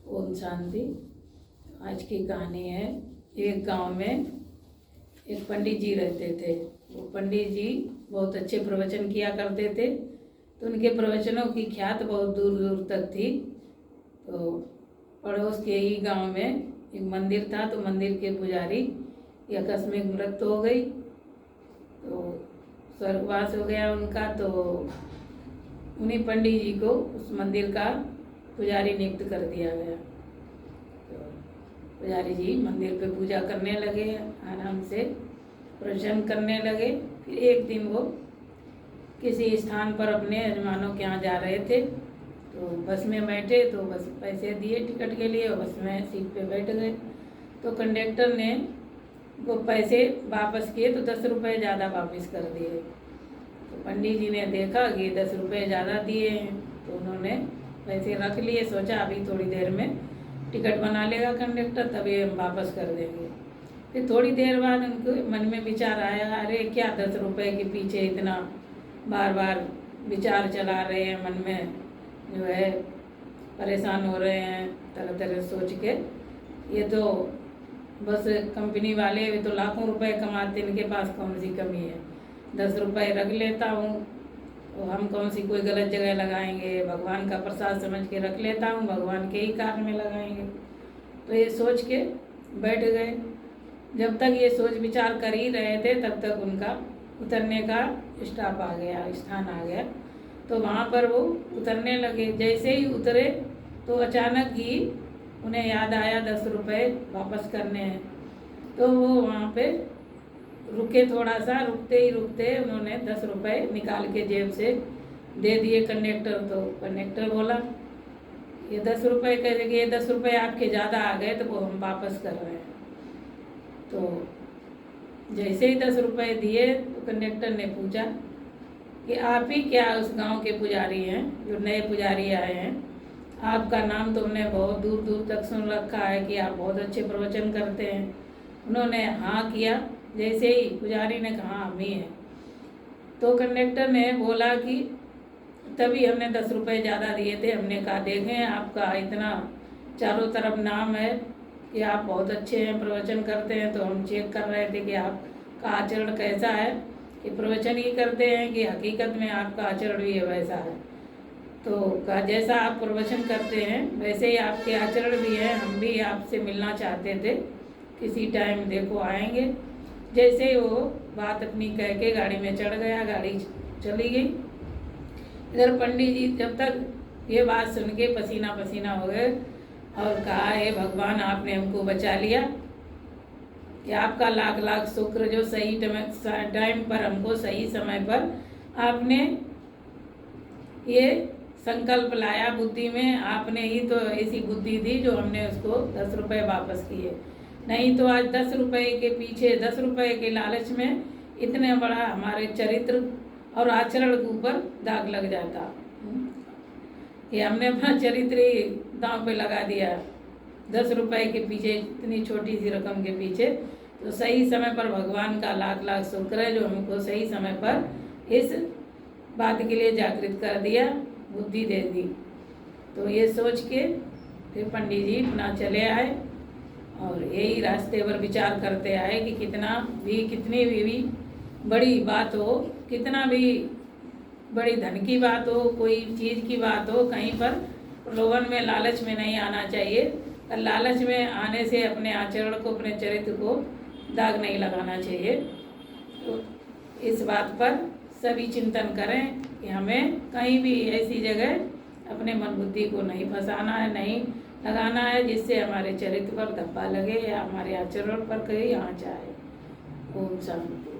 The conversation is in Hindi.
ओम शांति। आज की कहानी है। एक गांव में एक पंडित जी रहते थे। वो पंडित जी बहुत अच्छे प्रवचन किया करते थे, तो उनके प्रवचनों की ख्यात बहुत दूर दूर तक थी। तो पड़ोस के ही गांव में एक मंदिर था, तो मंदिर के पुजारी की आकस्मिक मृत्यु हो गई, तो स्वर्गवास हो गया उनका। तो उन्हीं पंडित जी को उस मंदिर का पुजारी नियुक्त कर दिया गया। तो पुजारी जी मंदिर पे पूजा करने लगे, आराम से प्रवचन करने लगे। फिर एक दिन वो किसी स्थान पर अपने यजमानों के यहाँ जा रहे थे, तो बस में बैठे, तो बस पैसे दिए टिकट के लिए और बस में सीट पे बैठ गए। तो कंडक्टर ने वो पैसे वापस किए, तो 10 रुपये ज़्यादा वापस कर दिए। तो पंडित जी ने देखा कि 10 रुपये ज़्यादा दिए हैं, तो उन्होंने पैसे रख लिए। सोचा अभी थोड़ी देर में टिकट बना लेगा कंडक्टर, तभी हम वापस कर देंगे। फिर थोड़ी देर बाद उनके मन में विचार आया, अरे क्या 10 रुपये के पीछे इतना बार बार विचार चला रहे हैं, मन में जो है परेशान हो रहे हैं तरह तरह सोच के। ये तो बस कंपनी वाले भी तो लाखों रुपए कमाते, इनके पास कौन सी कमी है। 10 रुपये रख लेता हूँ, तो हम कौन सी कोई गलत जगह लगाएंगे, भगवान का प्रसाद समझ के रख लेता हूँ, भगवान के ही कार्य में लगाएंगे। तो ये सोच के बैठ गए। जब तक ये सोच विचार कर ही रहे थे, तब तक उनका उतरने का स्टॉप आ गया, स्थान आ गया। तो वहाँ पर वो उतरने लगे। जैसे ही उतरे तो अचानक ही उन्हें याद आया 10 रुपये वापस करने हैं। तो वो वहाँ पे रुके, थोड़ा सा रुकते ही रुकते उन्होंने 10 रुपये निकाल के जेब से दे दिए कंडक्टर। तो कंडक्टर बोला, ये 10 रुपये कह कि ये 10 रुपये आपके ज़्यादा आ गए, तो वो हम वापस कर रहे हैं। तो जैसे ही 10 रुपये दिए, तो कंडक्टर ने पूछा कि आप ही क्या उस गांव के पुजारी हैं, जो नए पुजारी आए हैं? आपका नाम तो हमने बहुत दूर दूर तक सुन रखा है कि आप बहुत अच्छे प्रवचन करते हैं। उन्होंने हाँ किया। जैसे ही पुजारी ने कहा हम ही हैं, तो कंडक्टर ने बोला कि तभी हमने 10 रुपये ज़्यादा दिए थे। हमने कहा देखें आपका इतना चारों तरफ नाम है कि आप बहुत अच्छे हैं, प्रवचन करते हैं, तो हम चेक कर रहे थे कि आपका आचरण कैसा है, कि प्रवचन ही करते हैं कि हकीकत में आपका आचरण भी वैसा है। तो कहा जैसा आप प्रवचन करते हैं वैसे ही आपके आचरण भी है, हम भी आपसे मिलना चाहते थे, किसी टाइम देखो आएंगे। जैसे ही वो बात अपनी कह के गाड़ी में चढ़ गया, गाड़ी चली गई। इधर पंडित जी जब तक ये बात सुन के पसीना पसीना हो गए और कहा, हे भगवान आपने हमको बचा लिया, कि आपका लाख लाख शुक्र, जो सही टाइम पर हमको सही समय पर आपने ये संकल्प लाया बुद्धि में। आपने ही तो ऐसी बुद्धि दी जो हमने उसको 10 रुपये वापस किए। नहीं तो आज 10 रुपये के पीछे, 10 रुपये के लालच में इतने बड़ा हमारे चरित्र और आचरण के ऊपर दाग लग जाता कि हमने अपना चरित्र ही दांव पे लगा दिया 10 रुपये के पीछे, इतनी छोटी सी रकम के पीछे। तो सही समय पर भगवान का लाख लाख शुक्र है जो हमको सही समय पर इस बात के लिए जागृत कर दिया, बुद्धि दे दी। तो ये सोच के फिर पंडित जी अपना चले आए और यही रास्ते पर विचार करते आए कि कितनी भी बड़ी बात हो, कितना भी बड़ी धन की बात हो, कोई चीज़ की बात हो, कहीं पर प्रलोभन में, लालच में नहीं आना चाहिए। और लालच में आने से अपने आचरण को, अपने चरित्र को दाग नहीं लगाना चाहिए। तो इस बात पर सभी चिंतन करें कि हमें कहीं भी ऐसी जगह अपने मन बुद्धि को नहीं फंसाना है, नहीं लगाना है जिससे हमारे चरित्र पर धब्बा लगे या हमारे आचरण पर कहीं आँच आए। ओम शांति।